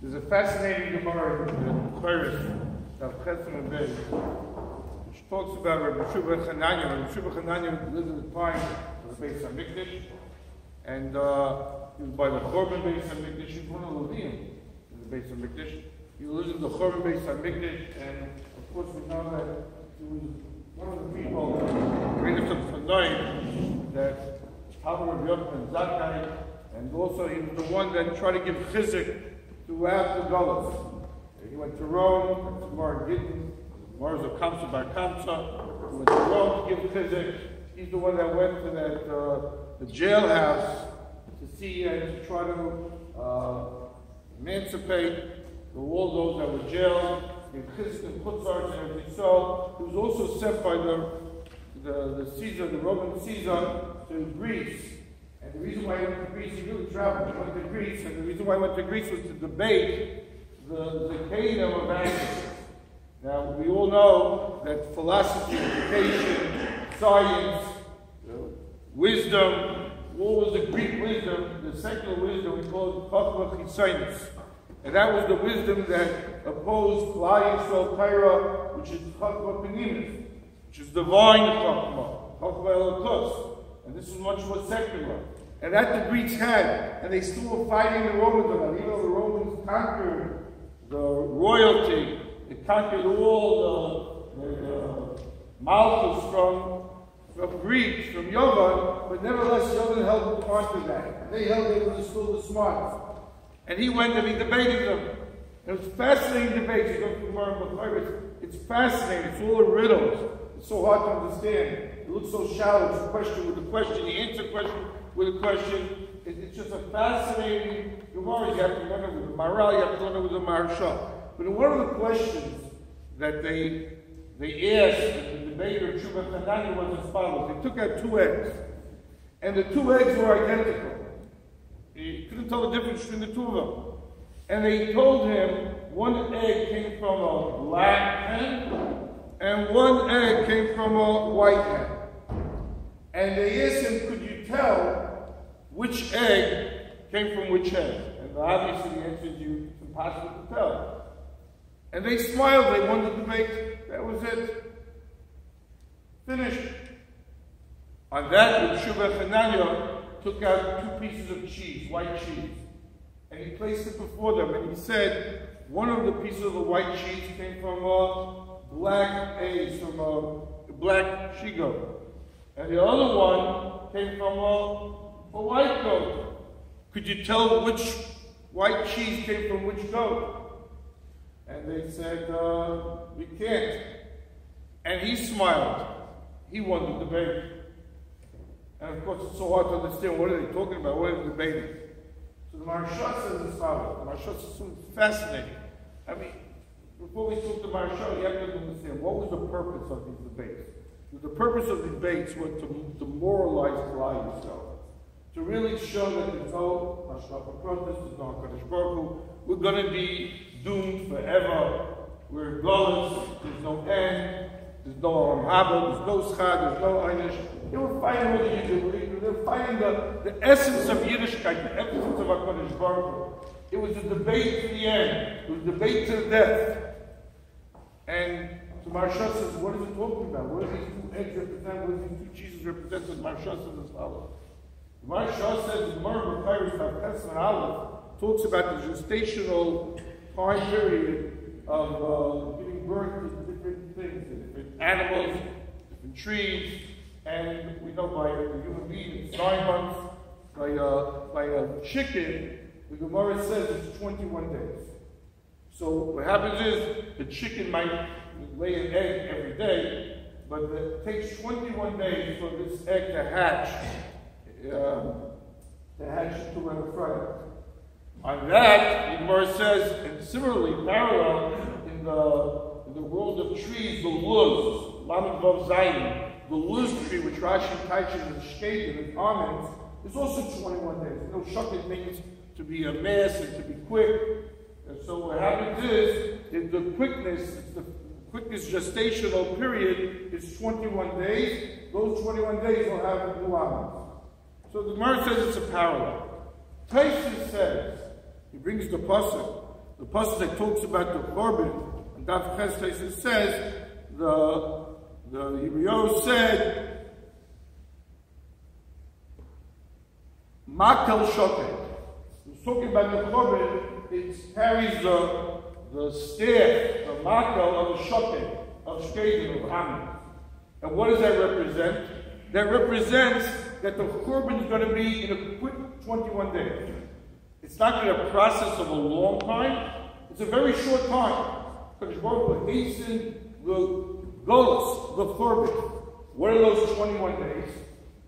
There's a fascinating Gemara in the Paris of Chesem and Beis, which talks about Rabbi Yeshiva Chananya. Rabbi Yeshiva Chananya lived in the time of the Beis HaMikdash, and he was by the Chorban Beis HaMikdash. He was one of the Leviim in the Beis HaMikdash. He lived in the Chorban Beis HaMikdash, and of course we know that he was one of the people created some Tanoim that Rabbi Yochanan Zakkai, and also he was the one that tried to give chizuk throughout the Golos. He went to Rome, went to Mar Gittin, Mars of Kamsa Bar Kamsa. He went to Rome to give chizuk. He's the one that went to that the jailhouse to see and to try to emancipate all those that were jailed, in chizuk and chutzars and everything. So he was also sent by the Caesar, the Roman Caesar, to Greece. And the reason why he went to Greece, he really traveled. He went to Greece, and the reason why he went to Greece was to debate the kingdom of Athens. Now, we all know that philosophy, education, science, wisdom, what was the Greek wisdom, the secular wisdom, we call it Chachma Chisainus. And that was the wisdom that opposed Klal Yisrael Kaira, which is Chachma Penimis, which is divine Chachma, Chachma Elokus. And this was much more secular. And that the Greeks had, and they still were fighting the Romans about it. Even though the Romans conquered the royalty, they conquered all the Malchus from Greeks, from Yovan, but nevertheless Yovan held part of that. And they held they were still the smartest. And he went and he debated them. It was fascinating debates. You go to Gemara, it's fascinating. It's all riddles. It's so hard to understand. It looks so shallow. It's a question with a question. The answer question with a question. It's just a fascinating Gemara. You have to learn it with the Maral. You have to learn it with the Maharsha. But in one of the questions that they asked the debater Tshuva Chananya was as follows. They took out 2 eggs, and the 2 eggs were identical. He couldn't tell the difference between the 2 of them. And they told him one egg came from a black hen, and one egg came from a white hen. And they asked him, could you tell which egg came from which hen? And obviously the answer is it's impossible to tell. And they smiled, they won the debate, that was it. Finished. On that, Rabbi Yeshiva Chananya took out 2 pieces of cheese, white cheese. And he placed it before them, and he said, one of the pieces of the white cheese came from a black egg, from a black she-goat. And the other one came from a white goat. Could you tell which white cheese came from which goat? And they said, we can't. And he smiled. He won the debate. And of course, it's so hard to understand what are they talking about, what are they debating. So the Maharsha says as follows. The Maharsha is so fascinating. I mean, before we talk to Maharsha, you have to understand what was the purpose of these debates. The purpose of the debates was to demoralize Klal Yisrael, to really show that there's no Hashgacha Pratis, there's no HaKadosh Baruch Hu, we're going to be doomed forever. We're Golos, there's no end, there's no Olam Haba, there's no Schad, there's no Einish. They were fighting all the Yidden. They were fighting the essence of Yiddishkeit, the essence of HaKadosh Baruch Hu. It was a debate to the end. It was a debate to the death. And so Maharsha says, what is it talking about? What do these 2 eggs represent? What do these 2 cheeses represent? So Maharsha says as follows. Maharsha says, the Gemara B'Chayris Chesem and Aleph talks about the gestational time period of giving birth to different things, different animals, different trees, and we know by a human being it's 9 months. By a chicken, the Gemara says it's 21 days. So what happens is the chicken might lay an egg every day, but it takes 21 days for this egg to hatch to an fry. On that, the Gemara says, and similarly, parallel in the world of trees, the luz, Lamed Vav Zayin, the luz tree, which Rashi touches in shade and almonds, is also 21 days. You know, shakit means to be a mass and to be quick. And so what happens is the quickest gestational period is 21 days. Those 21 days will have new almonds. So the Gemara says it's a parallel. Tisha says, he brings the pasuk, The pasuk that talks about the korban, and Daf Ches says, the Hebrew said, Makel Shokeh. He's talking about the korban, it carries the staff, the makel of a shokeh, of shkedim, of amen. And what does that represent? That represents that the korban is going to be in a quick 21 days. It's not going to process of a long time. It's a very short time. Because Baruch hasten the golus, the korban. What are those 21 days?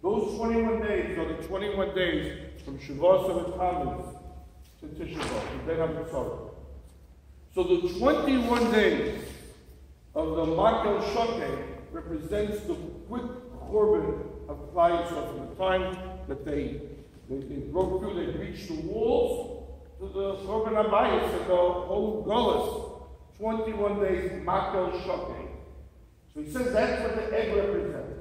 Those 21 days are the 21 days from Shavuos of Tammuz to Tisha B'Av, then HaMitzvah. So the 21 days of the Makel Shokeh represents the quick korban of Klal Yisrael from the time that they broke through, they reached the walls to the korban habayis and the whole golus. 21 days Makel Shokeh. So he says that's what the egg represents.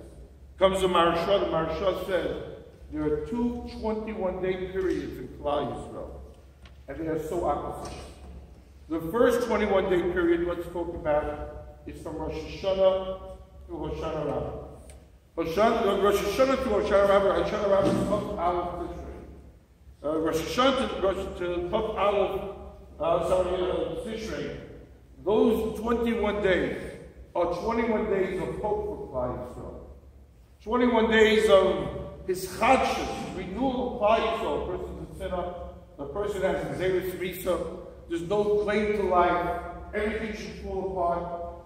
Comes the Maharsha says there are two 21-day periods in Klal Yisrael, and they are so opposite. The first 21-day period, let's talk about, is from Rosh Hashanah to Hoshana Rabbah. Rosh Hashanah to Hoshana Rabbah, Hoshana Rabbah is Chaf Aleph Tishrei. Rosh Hashanah to Chaf Aleph Tishrei. Those 21 days are 21 days of hope for Klal Yisrael. 21 days of his chadshus, renewal of Klal Yisrael. A person's a sinner, a person has Xeris Misa, there's no claim to life, everything should fall apart.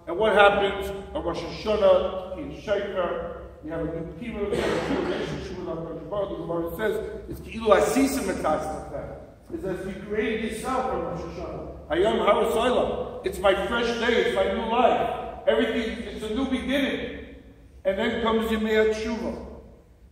And what happens? A Rosh Hashanah, Ki Sheikar, we have a new kima, we have a new relationship with our Baruch. The Gemara says, it's Ki'ilu Asisa Metas. It's as you created yourself on Rosh Hashanah. Hayom Harasayla. It's my fresh day, it's my new life. Everything, it's a new beginning. And then comes Yemei HaTshuva.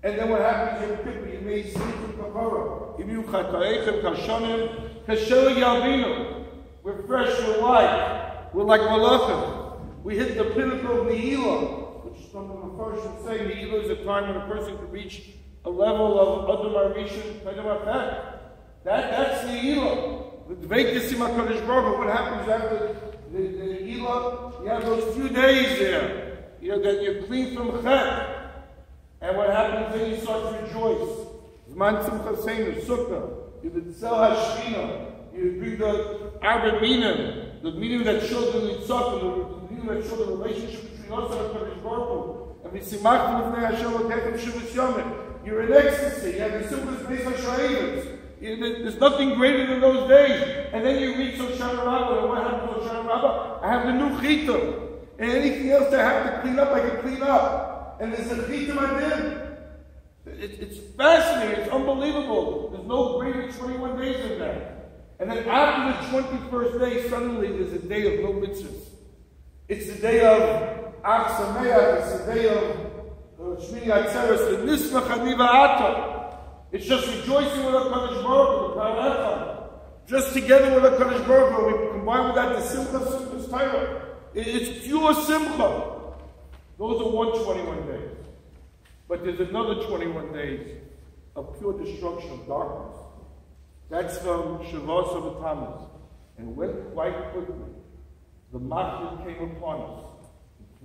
And then what happens? Yom Kippur, Yemei Seichim Kapara. Yemei Chataeichem Kashanim Kasher Yavinu. We're fresh, we're light. We're like Malachim. We hit the pinnacle of Ne'ilah, which some of the first should say Ne'ilah is a time when a person can reach a level of Adam HaRishon, Adam HaPeh. That's Ne'ilah. The Dveikus Im HaKadosh Baruch Hu. What happens after the Ne'ilah? You have those few days there. You know, that you're clean from chet. And what happens then? You start to rejoice. Zman Simcha Seinu, Sukkah. You b'tzel hashchina. You bring the Arba Minim, the meaning that children need suffering, the meaning that children, the relationship between us and HaKadosh Baruch Hu. And v'simachtu l'fnei Hashem l'kechem shuvas yomim. You're in ecstasy. You have the simplest Beis HaSha'ivas. There's nothing greater than those days. And then you reach Hoshana Rabbah. And what happens to Hoshana Rabbah? I have the new chita. And anything else I have to clean up, I can clean up. And there's a chitim adim. It's fascinating. It's unbelievable. There's no greater 21 days than that. And then after the 21st day, suddenly there's a day of no mitzvahs. It's the day of Ach Sameach. It's the day of Shmini Atzeres. The Nismach Haniva Ata. It's just rejoicing with HaKadosh Baruch Hu, the Paracha. Just together with HaKadosh Baruch Hu, we combine with that the Simchas Torah. It's pure simcha. Those are 121 days. But there's another 21 days of pure destruction of darkness. That's from Shavuos of Tammuz. And went quite quickly. The Machir came upon us.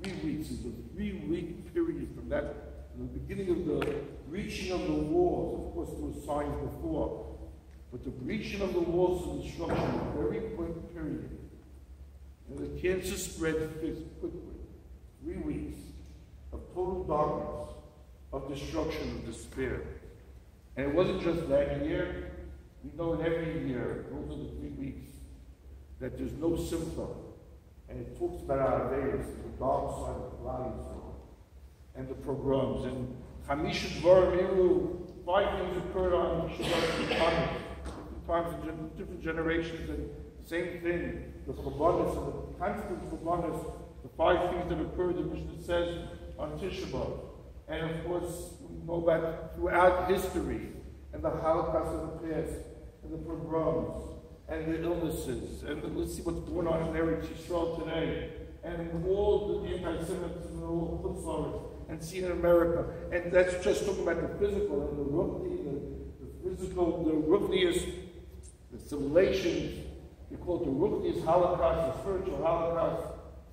In 3 weeks. It's a 3-week period from that, from the beginning of the breaching of the walls. Of course, there were signs before. But the breaching of the walls and destruction was a very quick period. And the cancer spread quickly. 3 weeks of total darkness, of destruction, of despair. And it wasn't just that year. We know in every year, those are the 3 weeks, that there's no simcha. And it talks about our days, the dark side of Klal Yisrael, and the pogroms. And Chamisha Dvarim Ilu, 5 things occurred on Shavuos Tammuz, different times in different generations, and same thing. The Chabanis and the constant Chabanis, the 5 things that occurred, the Mishnah says on Tisha B'Av. And of course, we know about throughout history, and the Holocaust of the past, and the pogroms, and the illnesses, and let's see what's going on in Eretz Yisrael today, and all the anti-Semitism and all the Chutzlaret, and see in America. And that's just talking about the physical, and the ruchni, the physical, the ruchnius, the simulations, They call it the Ruchni's Holocaust, the spiritual Holocaust.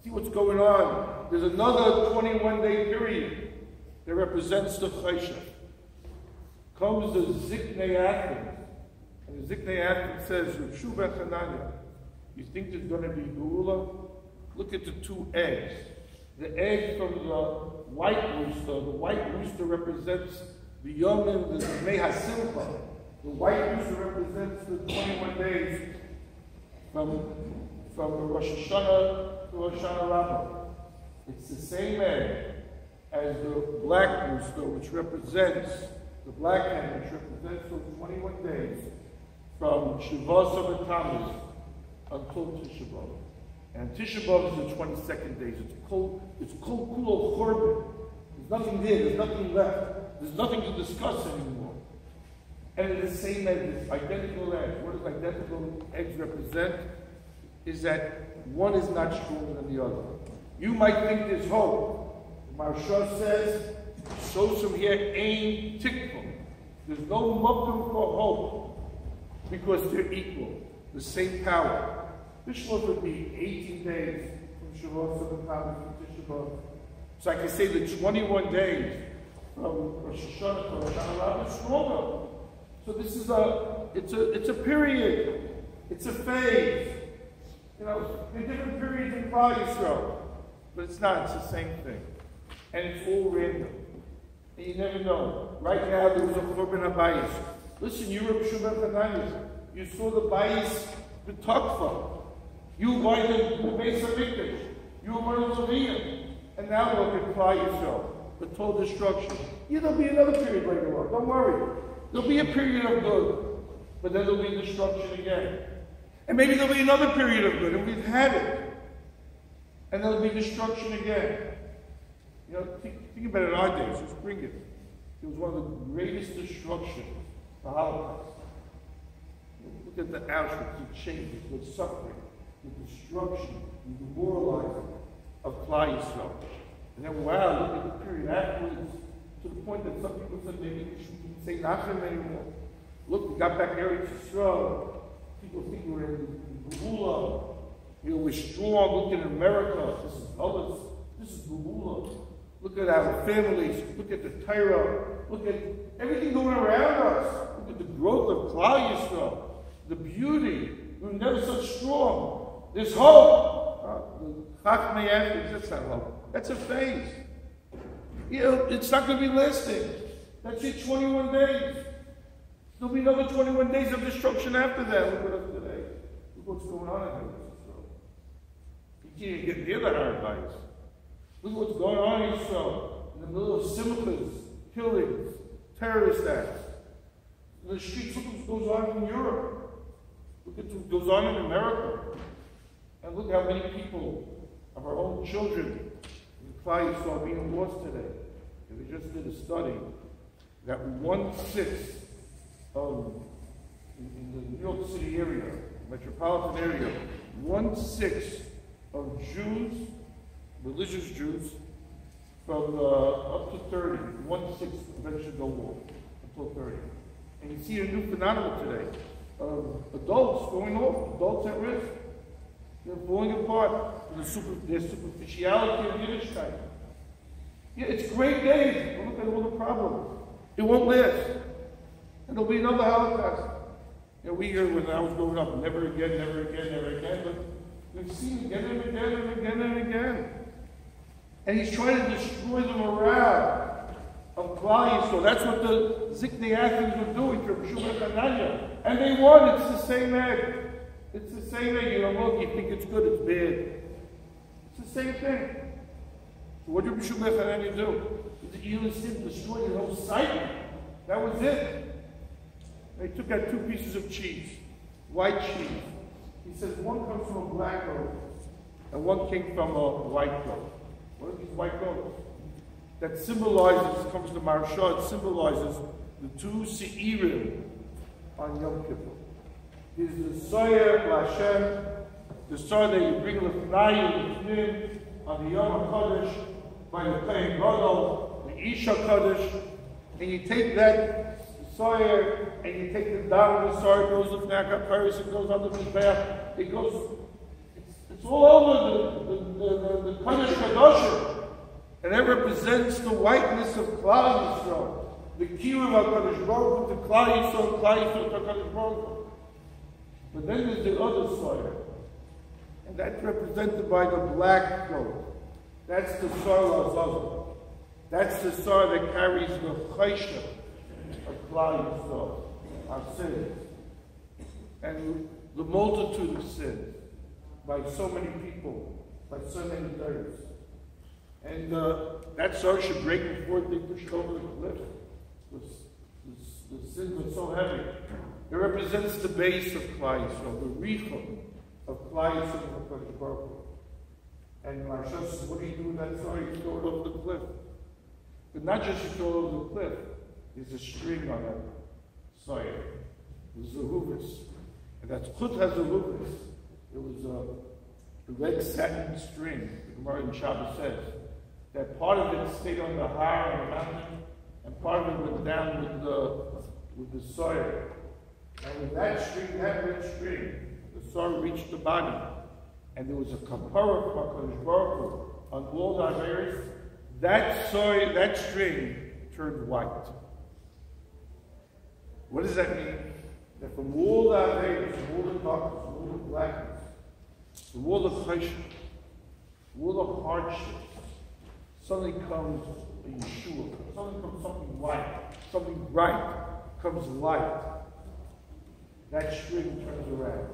See what's going on. There's another 21-day period that represents the Choshev. Comes the Ziknei Athens. And the Ziknei Athens says, Yeshiva ben Hananya, you think there's going to be Geula? Look at the two eggs. The egg from the white rooster represents the Yomim, the Mei HaSimcha. The white rooster represents the 21 days from Rosh Hashanah to Rosh Hashanah. It's the same egg as the black rooster, which represents the black hen, which represents those 21 days from Shavuos Tammuz until Tisha B'Av. And Tisha B'Av is the 22nd days. It's called Kulo Chorban. There's nothing there. There's nothing left. There's nothing to discuss anymore. And it's the same egg, it's identical eggs. What does identical eggs represent? Is that one is not stronger than the other. You might think there's hope. Marsha says, shows from here, ain tikva. There's no mokum for hope because they're equal, the same power. This would be 18 days from Shavuos to Tisha B'Av. So I can say the 21 days from Rosh Hashanah to Rosh Hashanah is stronger. So this is it's a period, it's a phase. You know, there are different periods in Klal Yisrael, but it's not. It's the same thing, and it's all random. And you never know. Right now there was a Korban HaBayis. Listen, you were Yeshiva ben Hananya. You saw the Bayis b'Tokfa. You were by the Beis HaMikdash. You were one of the Leviim. And now look at Klal Yisrael, the total destruction. Yeah, there'll be another period later on. Don't worry. There'll be a period of good, but then there'll be destruction again. And maybe there'll be another period of good, and we've had it. And there'll be destruction again. You know, think about it in our days. Let's bring it. It was one of the greatest destructions, the Holocaust. Look at the Auschwitz, the changes, the suffering, the destruction, the demoralizing of Klal Yisrael. And then, wow, look at the period afterwards, to the point that some people said maybe we shouldn't say Nachem anymore. Look, we got back Eretz Yisrael. People think we're in Geula. You know, we're strong. Look at America. This is others. This is Geula. Look at our families. Look at the Torah. Look at everything going around us. Look at the growth of Klal Yisrael. The beauty. We were never so strong. There's hope. The Chachmei Athens, that's not hope. That's a phase. You know, it's not going to be lasting. That's it, 21 days. There'll be another 21 days of destruction after that. Look at us today. Look what's going on in Israel. You can't even get near the Harabayis. Look what's going on in Israel. In the middle of simchas, killings, terrorist acts. In the streets, look what goes on in Europe. Look at what goes on in America. And look how many people of our own children in Klal Yisrael are being lost today. And they just did a study that 1/6 of, in the New York City area, metropolitan area, 1/6 of Jews, religious Jews, from up to 30, 1/6 eventually go off until 30. And you see a new phenomenon today of adults going off, adults at risk. They're falling apart. Their superficiality and Yiddishkeit. Yeah, it's great days, but look at all the problems. It won't last. And there'll be another Holocaust. You know, we hear when I was growing up, never again, never again, never again, but we've seen it again and again and again and again. And he's trying to destroy the morale of Klal Yisrael. That's what the Ziknei Athens were doing from Yeshiva ben Hananya. And they won. It's the same egg. It's the same thing. You don't look, you think it's good, it's bad. It's the same thing. So what did Yeshiva ben Hananya do? He destroyed the whole site. That was it. They took out 2 pieces of cheese, white cheese. He says one comes from a black goat, and one came from a white goat. What are these white goats? That symbolizes, comes to Marsha, it symbolizes the 2 Seirim on Yom Kippur. Is the Soyer Lashem, the Soyer that you bring Lefnai on the Yom HaKadosh, by the Kohen Gadol, the Isha Kadosh, and you take that soyer, and you take the down of the soyer, it goes with Nakaparis, it goes under the bath, it goes, it's all over the Kinus Kadoshim. And that represents the whiteness of Klal Yisrael. The Kiruv HaKadosh Baruch Hu to Klal Yisrael, Klal Yisrael to HaKadosh Baruch Hu. But then there's the other soyer. And that's represented by the black goat. That's the soyer Azazel. That's the soyer that carries the Chaysha of Klal Yisrael, our sins. And the multitude of sins by so many people, by so many days. And that soyer should break before they push it over the cliff. The sins are so heavy. It represents the base of Klal Yisrael, the Richon of Klal Yisrael and HaKadosh Baruch Hu. And Marsha says, what do you do with that soyer? You throw it over the cliff. But not just you throw it over the cliff. There's a string on that soyer. There's a hubris. And that's Chut has a hubris. It was a red satin string, the Gemara in Shabbos says, that part of it stayed on the har on the mountain, and part of it went down with the soyer. And with that string, that red string, the soyer reached the bottom, and there was a kapara from HaKadosh Baruch Hu on all the averos. That soyer, that string turned white. What does that mean? That from all the averos, from all the darkness, from all the blackness, from all the chayshah, from all the hardships, suddenly comes a Yeshua, suddenly comes something white, something bright, comes light. That string turns around.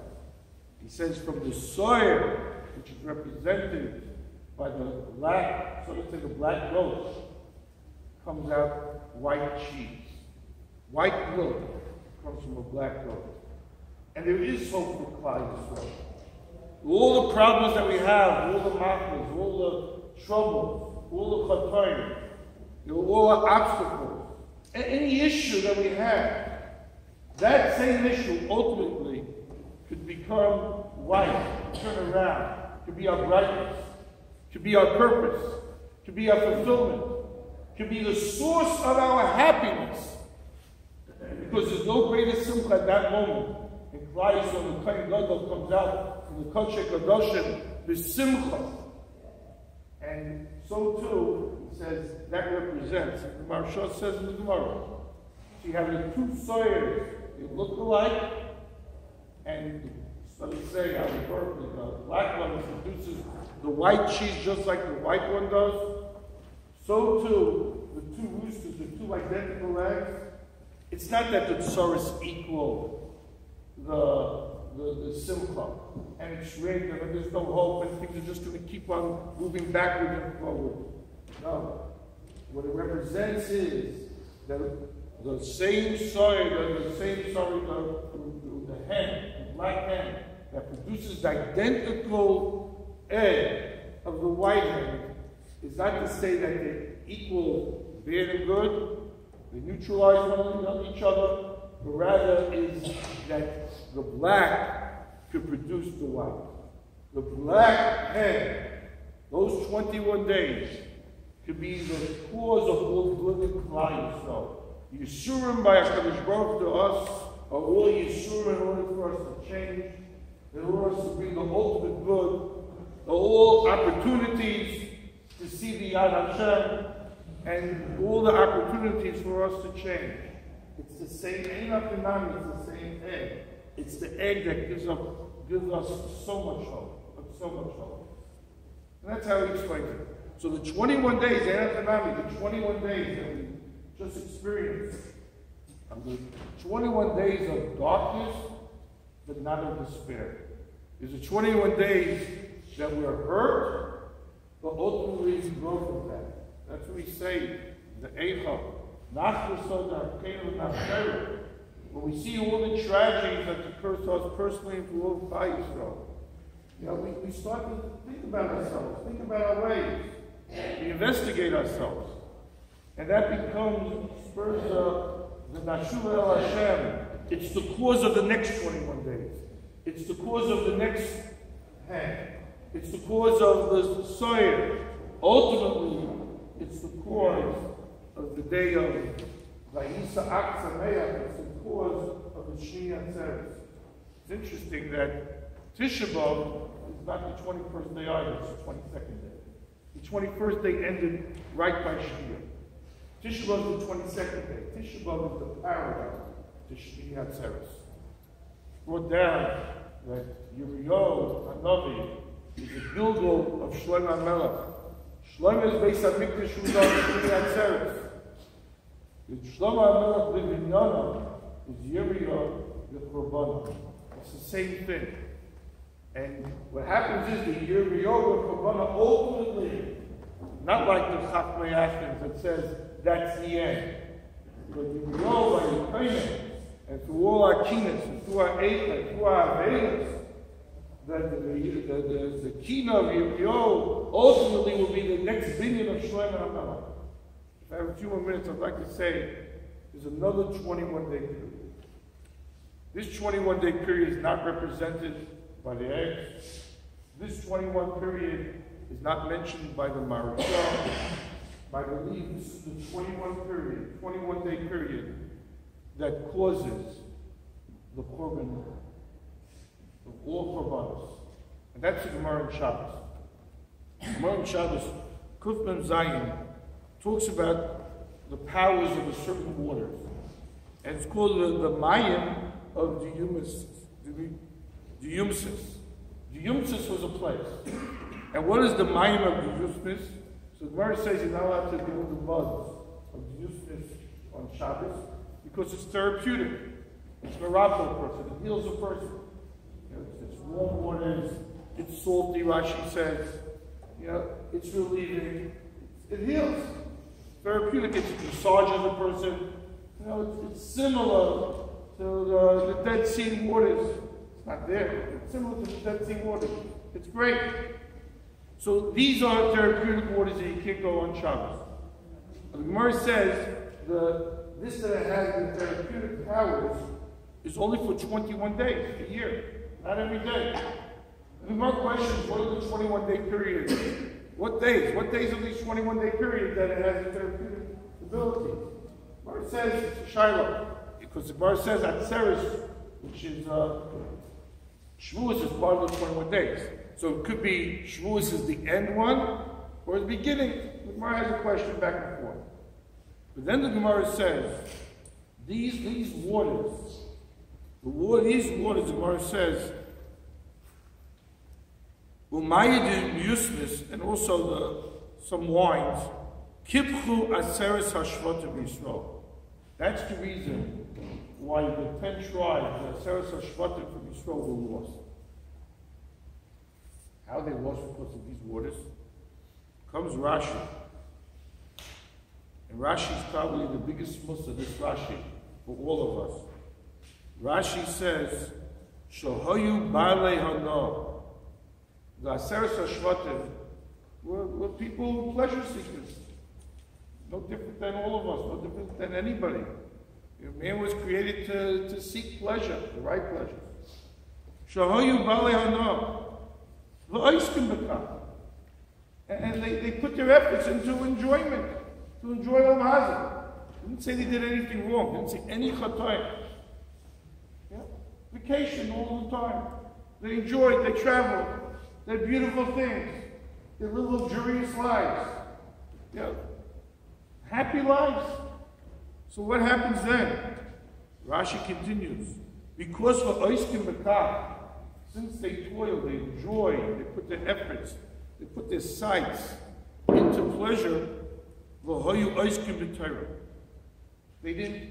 He says from the soyer, which is represented by the black, so to say the black goat, comes out white cheese. White milk comes from a black goat. And there is hope for Klal Yisrael. All the problems that we have, all the machmas, all the troubles, all the chatorim, all the obstacles, any issue that we have, that same issue ultimately could become white, turn around, to be our brightness, to be our purpose, to be our fulfillment, to be the source of our happiness. Because there's no greater simcha at that moment. In Klal Yisrael, the Kohen Gadol comes out from the Kodesh Kadoshim, the simcha. And so too, he says, that represents, the Marsha says in the Gemara, so you have the two soyers, they look alike, and so they say how the black one produces the white cheese just like the white one does. So too, the two roosters, the two identical eggs, it's not that the tsaros equal the simcha, and it's rigged, and there's no hope, and things are just going to keep on moving backward and forward. No. What it represents is that the same soil, the hen, the black hen, that produces the identical egg of the white hen, is not to say that they equal bad and good, they neutralize one on each other, but rather is that the black could produce the white. The black hen, those 21 days, could be the cause of all good in Klal Yisrael. Yeshurim by HaKadosh Baruch Hu to us are all Yeshurim in order for us to change, in order to bring the ultimate good, all opportunities to see the Yad Hashem, and all the opportunities for us to change. It's the same, it's the same egg. It's the egg that gives us so much hope, so much hope. And that's how he explains it. So the 21 days, the 21 days that we just experienced, the 21 days of darkness, but not of despair. There's the 21 days that we're hurt, but ultimately we grow from that. That's what we say, the Eicha. When we see all the tragedies that occur to us personally and to all of Klal Yisrael, we start to think about ourselves, think about our ways. We investigate ourselves. And that becomes, spurs the Nashuva El Hashem. It's the cause of the next 21 days. It's the cause of the next hand. It's the cause of the soil. Ultimately, it's the cause of the day of Vayisa Ak Sameach is the cause of the Shni Atzeres. It's interesting that Tisha B'Av is not the 21st day either, it's the 22nd day. The 21st day ended right by Shnia. Tisha B'Av is the 22nd day. Tisha B'Av is the parallel to Shni Atzeres. Brought down that Yirmiyahu Hanavi is the Gilgal of Shlomo HaMelech. Shlomo is based on Mikdash Shni Atzeres. The Shlomo HaMelech lived in Yana is Yirmiyahu the Korban. It's the same thing. And what happens is the Yirmiyahu the Korban ultimately, not like the Chachmei Ashkenaz that says that's the end. But Yirmiyahu by Yirmiyahu, and through all our Kinus, and through our Eicha, and through our Avelis, the Kina of Yirmiyahu ultimately will be the next binyan of Shlomo HaMelech. If I have a few more minutes, I'd like to say there's another 21-day period. This 21-day period is not represented by the eggs. This 21 period is not mentioned by the Maharsha. I believe this is the 21-day period that causes the korban of all korbanos. And that's the Gemara in Shabbos. Gemara in Shabbos, Kuf Mem Zayin, talks about the powers of a certain water. And it's called the Mayim of the Yumsis. The Yumsis was a place. And what is the Mayim of the Yumsis? So the Gemara says you're not allowed to deal with the buds of the Yumsis on Shabbos because it's therapeutic. It's miracle a person. It heals a person. You know, it's warm waters. It's salty, Rashi says. You know, it's relieving. It heals. Therapeutic. It massages a person. You know, it's similar to the Dead Sea waters. It's not there. It's similar to the Dead Sea waters. It's great. So these are therapeutic waters that you can't go on Shabbos. The Gemara says this that has the therapeutic powers is only for 21 days a year, not every day. And the Gemara questions, what are the 21-day periods? What days? What days of these 21-day periods that it has the therapeutic ability? The Gemara says it's a Shiloh, because the Gemara says Atzeres, which is Shavuos, is part of the 21 days. So it could be Shavuos is the end one, or the beginning. The Gemara has a question back and forth. But then the Gemara says, these waters, the Gemara says, Umayid Yusmis, and also some wines, Kipchu Aseres Hashvatim Yisrael. That's the reason why the 10 tribes, the Aseres Hashvatim from Yisrael, were lost. How they lost because of these waters? Comes Rashi. And Rashi is probably the biggest musa, this Rashi, for all of us. Rashi says, Shohayu Baalei Hana. The Aseres HaShvatim were people, pleasure seekers. No different than all of us, no different than anybody. Man was created to seek pleasure, the right pleasure. Shohayu Baalei Hana. And they put their efforts into enjoyment, to enjoy Olam Hazeh. Didn't say they did anything wrong. Didn't say any chatayim. Yeah? Vacation all the time. They enjoyed. They traveled. They had beautiful things. They live luxurious lives. Yeah? Happy lives. So what happens then? Rashi continues. Because for oiskim b'kach, since they toil, they enjoy, they put their efforts, they put their sights into pleasure, they didn't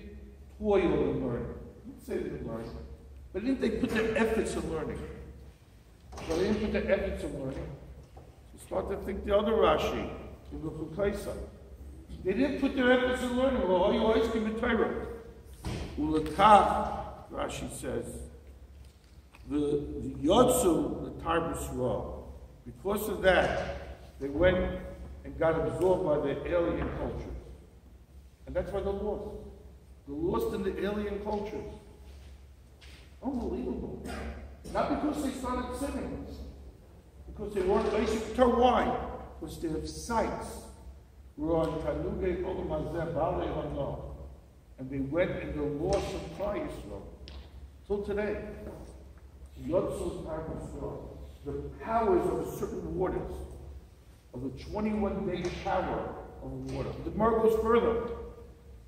toil in learning. I didn't say they didn't learn, but didn't they put their efforts in learning? So they didn't put their efforts in learning. So start to think the other Rashi, in the Chukaisa. They didn't put their efforts in learning. Rashi says, the Yotzu, the Tarbus Ra. Because of that, they went and got absorbed by the alien cultures. And that's why they're lost. They're lost in the alien cultures. Unbelievable. Not because they started sinning. Because they weren't basic. Tell why? Because their sights were on Tanuge Olam Hazeh Baalei Hana. and they went in the loss of Klal Yisrael till today. The powers of certain waters, of the 21-day power of water. The Gemara goes further,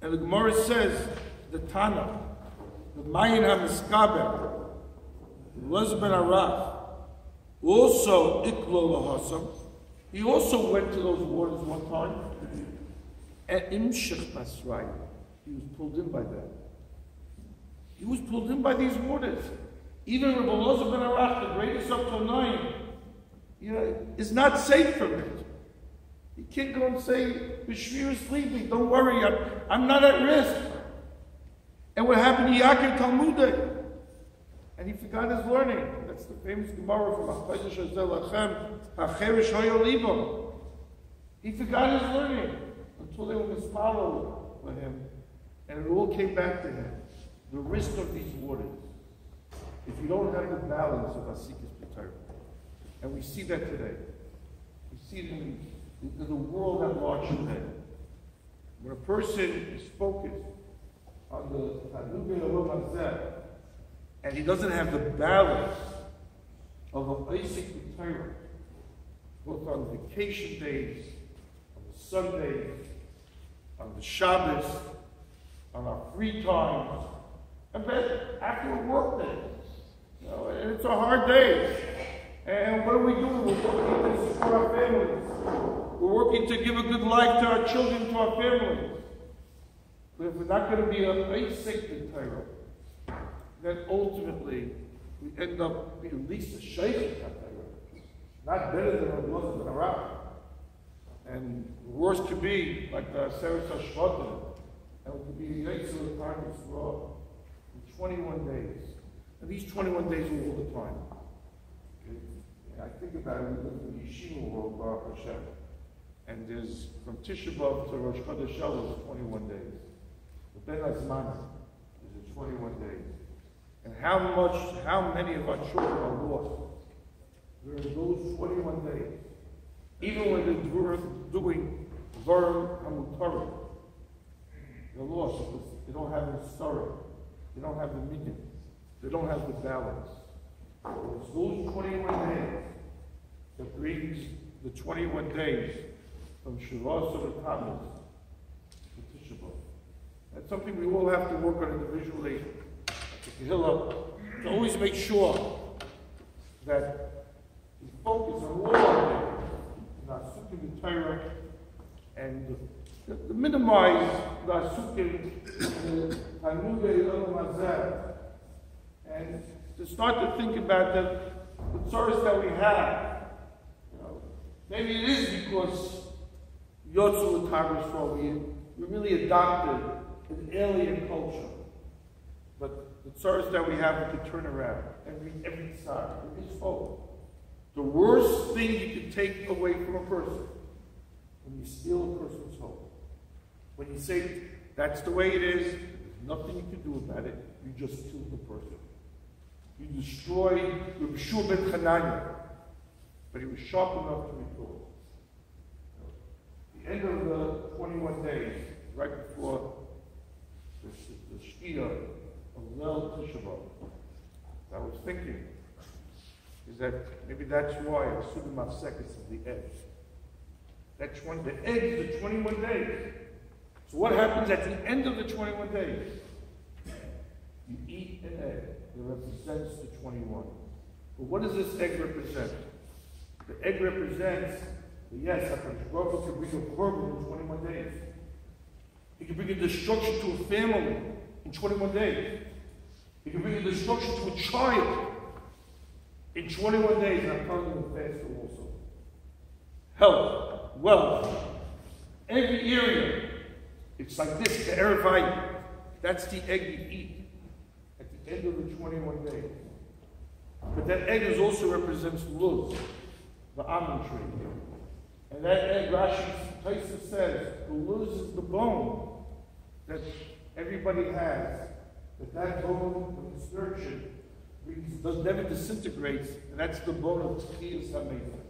and the Gemara says, the Tana, the Mayin HaMiskaber, Luz ben Araf, also Iklo Lahasam, he also went to those waters one time, and Imshech Basrai, he was pulled in by them. He was pulled in by these waters. Even Rabbi Luz ben Araf, the greatest up till 9, is not safe from it. You can't go and say, B'shvir is sleeping, don't worry, I'm not at risk. And what happened to Yaakov Talmudeh? And he forgot his learning. That's the famous Gemara from HaYeshiva Zelachem, HaCherish Hoyolibam. He forgot his learning until they were misfollowed for him. And it all came back to him. The risk of these waters. If you don't have the balance of Asikis B'Torah. And we see that today. We see it in the world at large today. When a person is focused on the Tanugei Olam Hazeh, and he doesn't have the balance of an Isaac B'Torah, both on vacation days, on the Sundays, on the Shabbos, on our free times, and then after a work day. And it's a hard day. And what are we doing? We're working to support our families. We're working to give a good life to our children, to our families. But if we're not going to be a Isaac B'Torah, then ultimately we end up being at least a Sheikh B'Torah. Not better than a Muslim than a rabbi. And worse could be like the Seres HaShvatim, and it could be the Yeshiva Rosh in 21 days. And these 21 days are all the time. Okay? I think about it, we live in the Yeshiva world, Baruch Hashem. And there's from Tisha B'Av to Rosh Chodesh Elul is 21 days. The Ben Azman is 21 days. And how many of our children are lost during those 21 days? Even when they're doing Dvarim HaMutarim, they're lost because they don't have the sorrow. They don't have the meaning. They don't have the balance. It's those 21 days that brings the 21 days from Shavos to Tammuz to Tisha B'Av. That's something we all have to work on individually. To always make sure that we focus on all our Asukim B'Torah and to minimize the Asukim Tanugei Olam Hazeh, and to start to think about the source that we have. Maybe it is because Yotzu L'Tagris we really adopted an alien culture. But the source that we have, we can turn around every side, every fold. The worst thing you can take away from a person, when you steal a person's hope. When you say, that's the way it is, there's nothing you can do about it, you just killed the person. You destroyed Yeshua ben Hananiah, but he was sharp enough to recall. The end of the 21 days, right before the Shkia of Leil Tisha B'Av, I was thinking, is that maybe that's why Suda Mafsekis is the egg. The egg is the 21 days. So what happens at the end of the 21 days? You eat an egg that represents the 21. But what does this egg represent? The egg represents that yes, HaKadosh Baruch Hu can bring a korban in 21 days. He can bring a destruction to a family in 21 days. He can bring a destruction to a child in 21 days. And I'm telling you the faster also. Health, wealth, every area. It's like this, the Erev. That's the egg you eat at the end of the 21 days. But that egg also represents luz, the almond tree. And that egg, Rashi Tisha says, the luz is the bone that everybody has. That bone, when it's nurtured, never disintegrates, and that's the bone of Tzchiyas HaMeitah.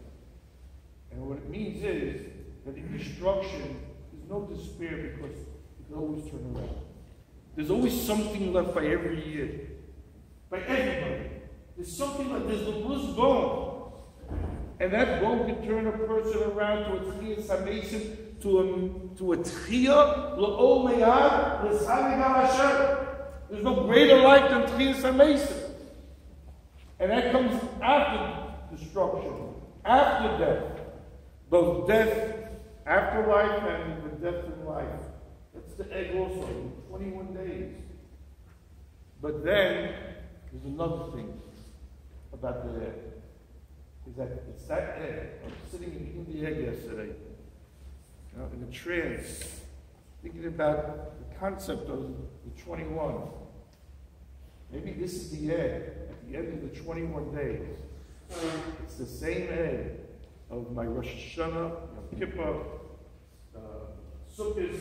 And what it means is that in destruction, there's no despair because you can always turn around. There's always something left by every year. By everybody. There's something left. There's the loose bone. And that bone can turn a person around to a tchiyah samation, to a tchiyah, l'ol meyad, l'salig al Hashem. There's no greater life than tchiyah samation. And that comes after destruction, after death. Both death, afterlife, and the death in life. That's the egg also, 21 days. But then, there's another thing about the egg. Is that it's that egg. I was sitting in the egg yesterday, in a trance, thinking about the concept of the 21. Maybe this is the egg at the end of the 21 days. It's the same egg of my Rosh Hashanah, Yom Kippur, Sukkot,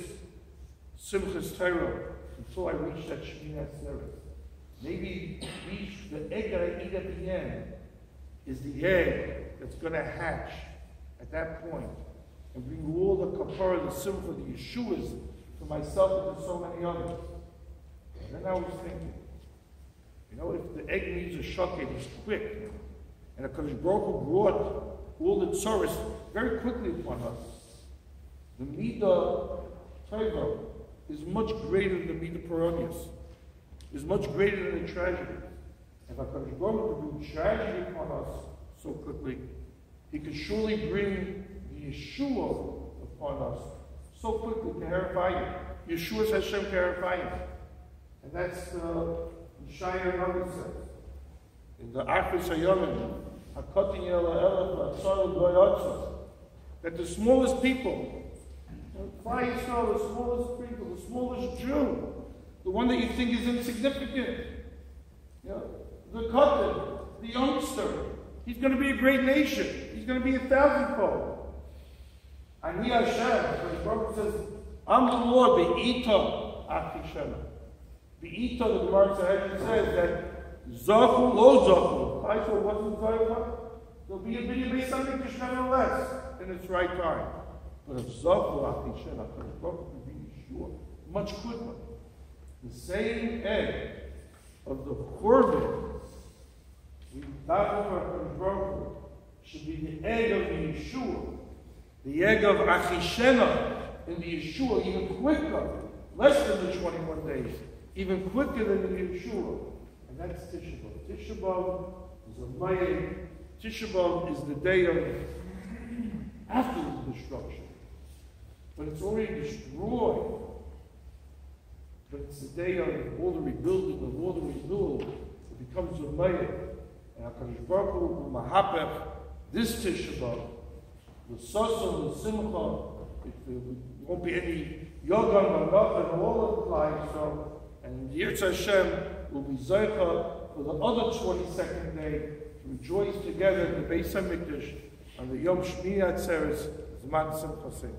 Simchas Torah, until I reach that Shemini Atzeret. Maybe the egg that I eat at the end is the egg that's going to hatch at that point and bring all the kapara, the simcha, the Yeshuas for myself and for so many others. And then I was thinking, if the egg needs a shocking, it's quick. And HaKadosh Baruch Hu brought all the tzoros very quickly upon us. The midah taiva is much greater than the midah paronius. Is much greater than the tragedy. If HaKadosh Baruch Hu could do tragedy upon us so quickly, He could surely bring the Yeshua upon us so quickly to Herevayim. Yeshua says Hashem Herevayim. And that's the Shaya Navi says. In the Achris HaYomim, that the smallest people, the smallest people, the smallest Jew, the one that you think is insignificant, the Kohen, the youngster, he's going to be a great nation. He's going to be 1,000-fold. Ani Hashem, the Prophet says, I'm the Lord, Be'ita Achishema. Be'ita, the Gemara says that Zachu lo Zachu. I saw wasn't Zachu. There'll be a video based on Mikdash nonetheless in its right time. But if Zachu Achishema, the Prophet would be Yeshua, much quicker. The same egg of the Korban we daven for HaKadosh should be the egg of the Yeshua, the egg of Achishena in the Yeshua, even quicker, less than the 21 days, even quicker than the Yeshua. And that's Tisha B'Av. Tisha B'Av is a Mayim. Tisha B'Av is the day of after the destruction. But it's already destroyed. But it's the day of all the rebuilding, of all the renewal. It becomes a Mayim. And HaKadosh Baruch Hu will mahapech this Tisha B'Av, the Sasa, the Simcha. There won't be any yoga or nothing, all of the life. So, and Yirtz Hashem will be Zaycha for the other 22nd day to rejoice together in the Beis HaMikdash on the Yom Shmini Atzeres Zman Simcha Seh.